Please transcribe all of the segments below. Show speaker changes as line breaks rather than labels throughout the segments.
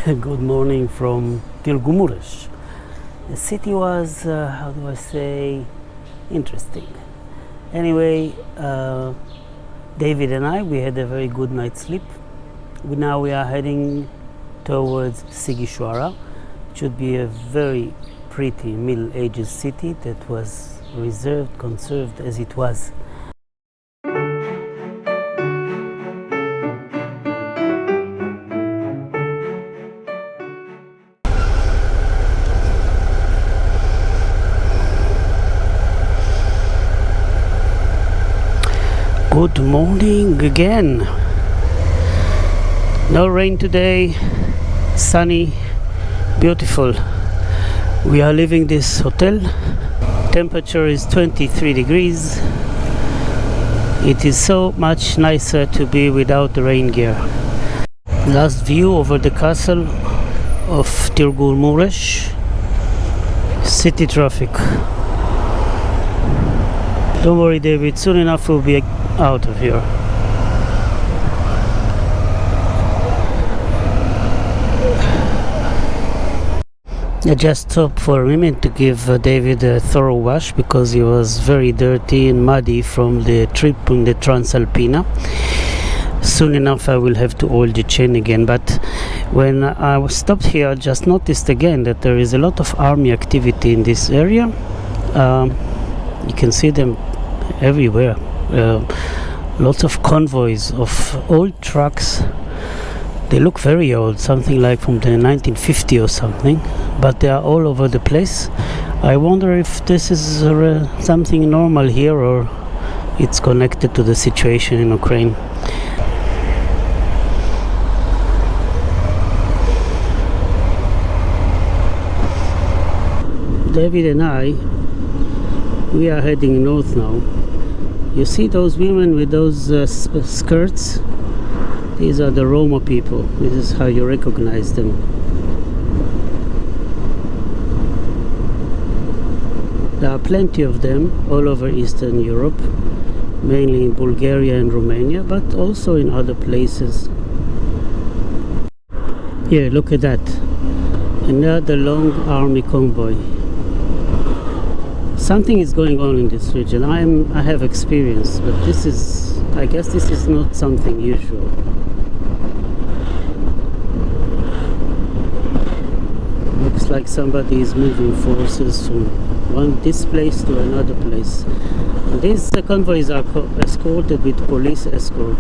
Good morning from Targu Mures. The city was, how do I say, interesting. Anyway, David and I, we had a very good night's sleep. Now we are heading towards Sighisoara. It should be a very pretty Middle Ages city that was conserved as it was. Good morning again. No rain today, sunny, beautiful. We are leaving this hotel. Temperature is 23 degrees. It is so much nicer to be without the rain gear. Last view over the castle of Targu Mures. City traffic. Don't worry, David, soon enough we'll be out of here. I just stopped for a minute to give David a thorough wash because he was very dirty and muddy from the trip on the Transalpina. Soon enough I will have to oil the chain again, but when I stopped here I just noticed again that there is a lot of army activity in this area. You can see them everywhere. Lots of convoys of old trucks. They look very old, something like from the 1950 or something, but they are all over the place. I wonder if this is something normal here or it's connected to the situation in Ukraine. David and I, we are heading north now. You see those women with those skirts? These are the Roma people. This is how you recognize them. There are plenty of them all over Eastern Europe, mainly in Bulgaria and Romania, but also in other places. Here, look at that. Another long army convoy. Something is going on in this region. I have experience, but I guess this is not something usual. Looks like somebody is moving forces from this place to another place. And these convoys are escorted with police escort.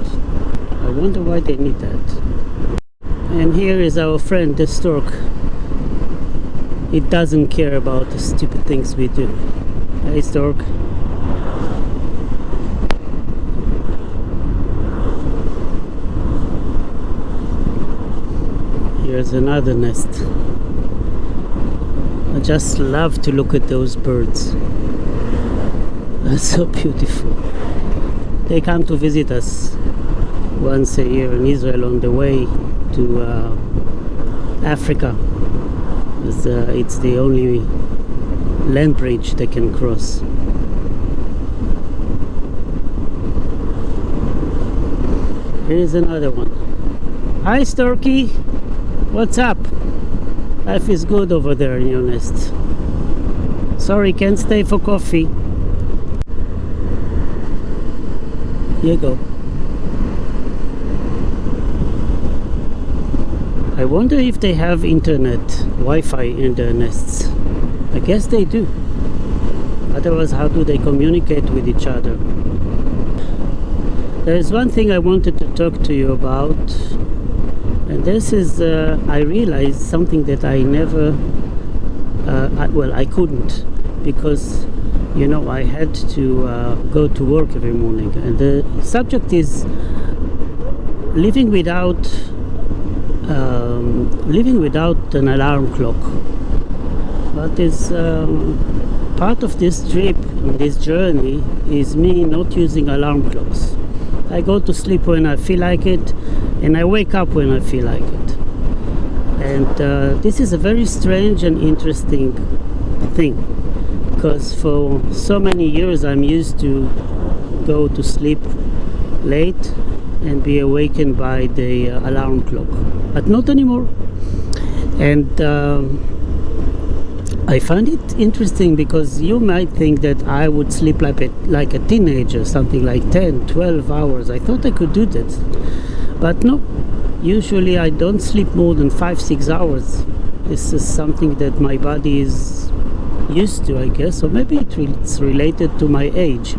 I wonder why they need that. And here is our friend the stork. It doesn't care about the stupid things we do. Hey stork. Here's another nest. I just love to look at those birds. They're so beautiful. They come to visit us once a year in Israel on the way to Africa. It's the only land bridge they can cross. Here's another one. Hi Storky, what's up? Life is good over there in your nest. Sorry, can't stay for coffee. Here you go. I wonder if they have internet, Wi-Fi in their nests. I guess they do. Otherwise, how do they communicate with each other? There is one thing I wanted to talk to you about, and this is, I realized something that I never, I couldn't, because, you know, I had to go to work every morning, and the subject is living without an alarm clock. But it's part of this trip, this journey, is me not using alarm clocks. I go to sleep when I feel like it, and I wake up when I feel like it. And this is a very strange and interesting thing, because for so many years I'm used to go to sleep late and be awakened by the alarm clock, but not anymore. And I find it interesting because you might think that I would sleep like a teenager, something like 10, 12 hours. I thought I could do that. But no, usually I don't sleep more than 5-6 hours. This is something that my body is used to, I guess, or maybe it's related to my age.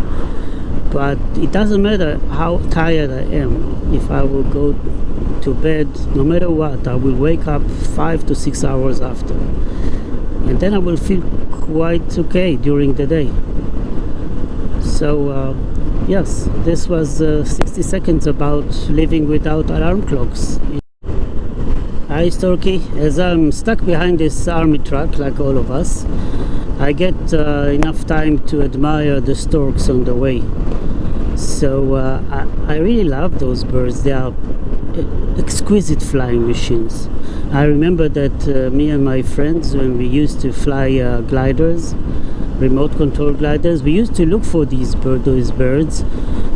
But it doesn't matter how tired I am. If I will go to bed, no matter what, I will wake up 5 to 6 hours after. And then I will feel quite okay during the day. So yes, this was 60 seconds about living without alarm clocks. Hi Storky, as I'm stuck behind this army truck like all of us, I get enough time to admire the storks on the way. So I really love those birds. They are exquisite flying machines. I remember that me and my friends, when we used to fly gliders, remote control gliders, we used to look for these birds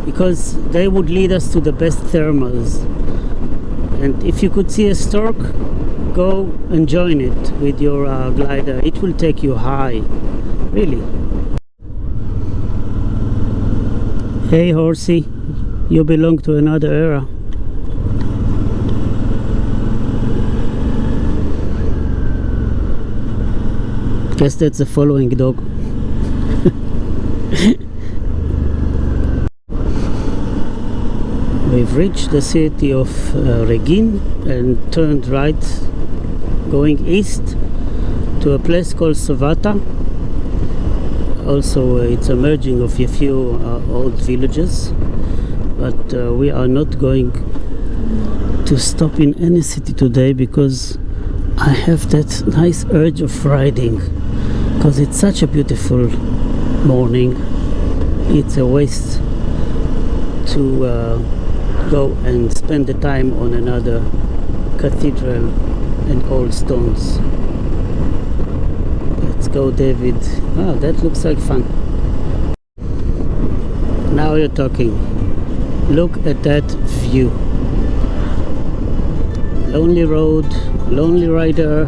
because they would lead us to the best thermals. And if you could see a stork, go and join it with your glider. It will take you high, really. Hey horsey, you belong to another era. Guess that's the following dog. We've reached the city of Regin and turned right, going east to a place called Savata. Also, it's a merging of a few old villages, but we are not going to stop in any city today because I have that nice urge of riding, because it's such a beautiful morning. It's a waste to go and spend the time on another cathedral and old stones. Let's go, David. Ah, that looks like fun. Now you're talking. Look at that view. Lonely road, lonely rider,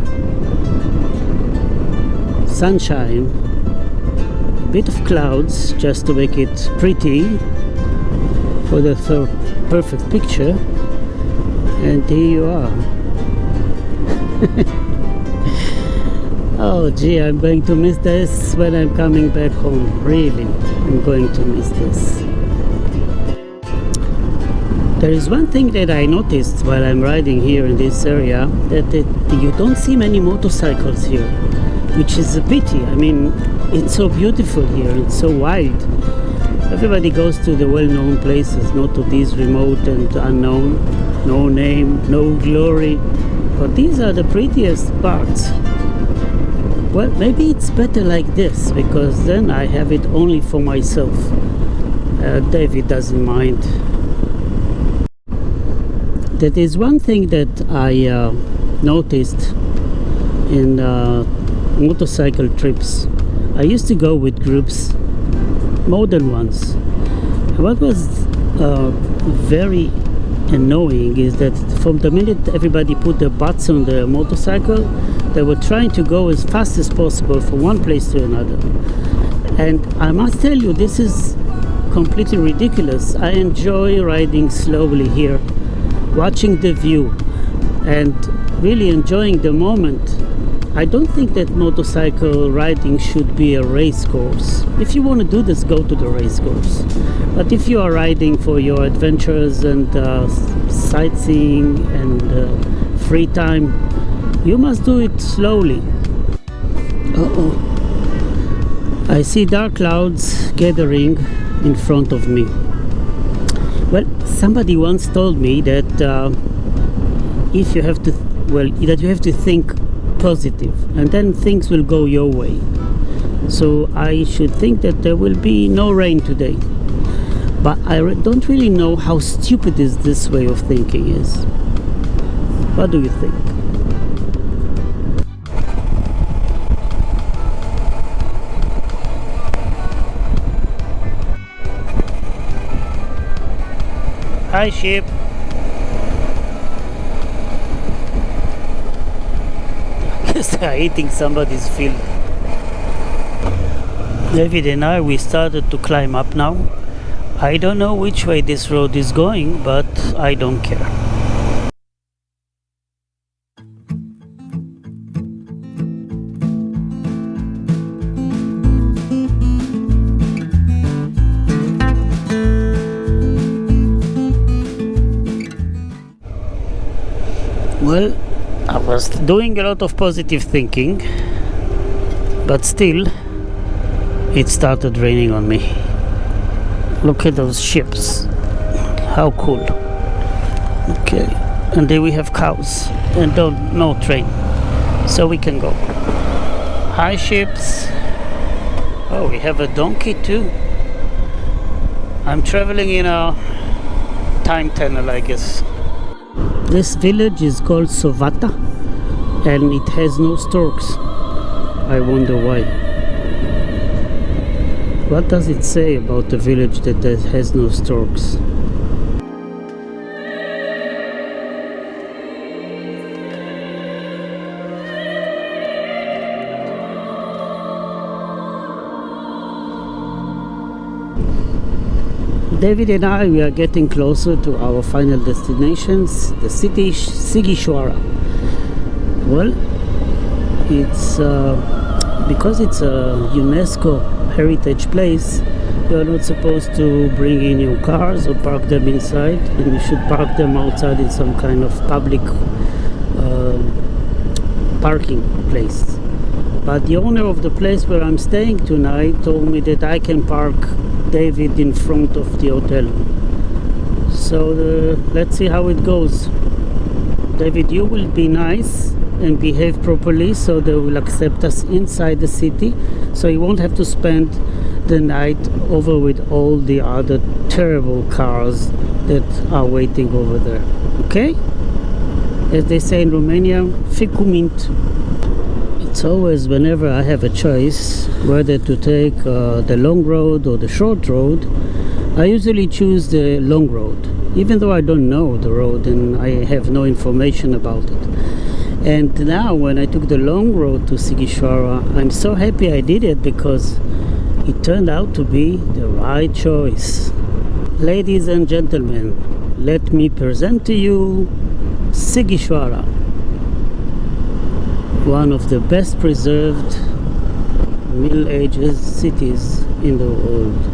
sunshine, a bit of clouds just to make it pretty for the perfect picture, and here you are. Oh gee, I'm going to miss this when I'm coming back home. Really, I'm going to miss this. There is one thing that I noticed while I'm riding here in this area, that you don't see many motorcycles here, which is a pity. I mean, it's so beautiful here, it's so wild. Everybody goes to the well-known places, not to these remote and unknown, no name, no glory. But these are the prettiest parts. Well, maybe it's better like this, because then I have it only for myself. David doesn't mind. That is one thing that I noticed in motorcycle trips. I used to go with groups, more than once. What was very annoying is that from the minute everybody put their butts on the motorcycle, they were trying to go as fast as possible from one place to another. And I must tell you, this is completely ridiculous. I enjoy riding slowly here, watching the view and really enjoying the moment. I don't think that motorcycle riding should be a race course. If you want to do this, go to the race course. But if you are riding for your adventures and sightseeing and free time, you must do it slowly. I see dark clouds gathering in front of me. Well, somebody once told me that if you have to, that you have to think positive, and then things will go your way. So I should think that there will be no rain today. But I don't really know how stupid this way of thinking is. What do you think? Hi, sheep. eating somebody's field. David and I, we started to climb up now. I don't know which way this road is going, but I don't care. Well, I was doing a lot of positive thinking, but still it started raining on me. Look at those ships, how cool. Okay, and there we have cows and no train, so we can go. Hi ships. Oh, we have a donkey too. I'm traveling in a time tunnel, I guess. This village is called Sovata and it has no storks. I wonder why. What does it say about a village that has no storks? David and I, we are getting closer to our final destinations, the city Sighisoara. Well, it's because it's a UNESCO heritage place, you are not supposed to bring in your cars or park them inside, and you should park them outside in some kind of public parking place. But the owner of the place where I'm staying tonight told me that I can park David in front of the hotel. So let's see how it goes. David, you will be nice and behave properly, so they will accept us inside the city, so you won't have to spend the night over with all the other terrible cars that are waiting over there. Okay? As they say in Romania, ficumint. It's always, whenever I have a choice whether to take the long road or the short road, I usually choose the long road, even though I don't know the road and I have no information about it. And now when I took the long road to Sighisoara, I'm so happy I did it, because it turned out to be the right choice. Ladies and gentlemen, let me present to you Sighisoara, one of the best preserved Middle Ages cities in the world.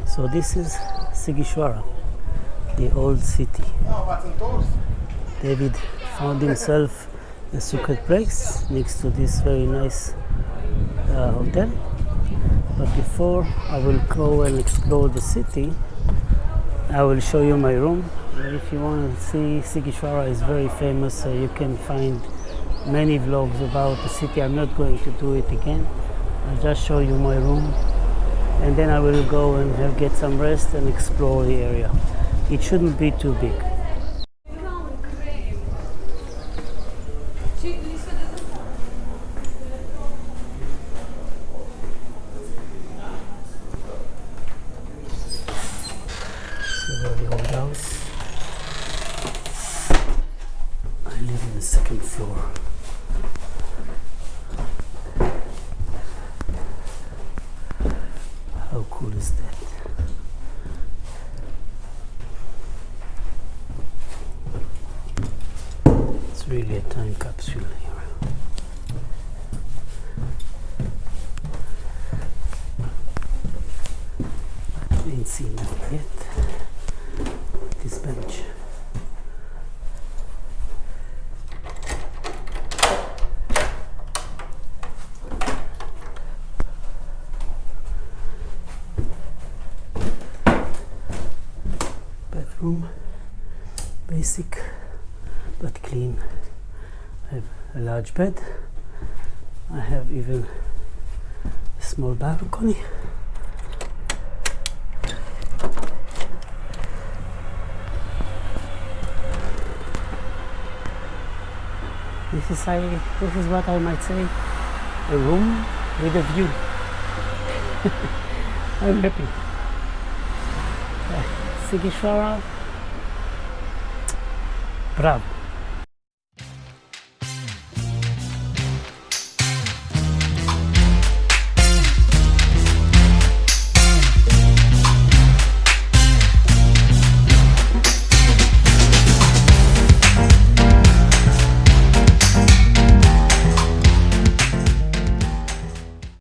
So this is Sighisoara, the old city. David found himself a secret place next to this very nice hotel. But before I will go and explore the city, I will show you my room. If you want to see, Sighisoara is very famous. You can find many vlogs about the city. I'm not going to do it again. I'll just show you my room, and then I will go and get some rest and explore the area. It shouldn't be too big. It's a very old house. I live on the second floor. How cool is that? It's really a time capsule here. see nothing yet. This bench. Bedroom, basic but clean. I have a large bed. I have even a small balcony. This is what I might say, a room with a view. I'm happy. Sighisoara, bravo.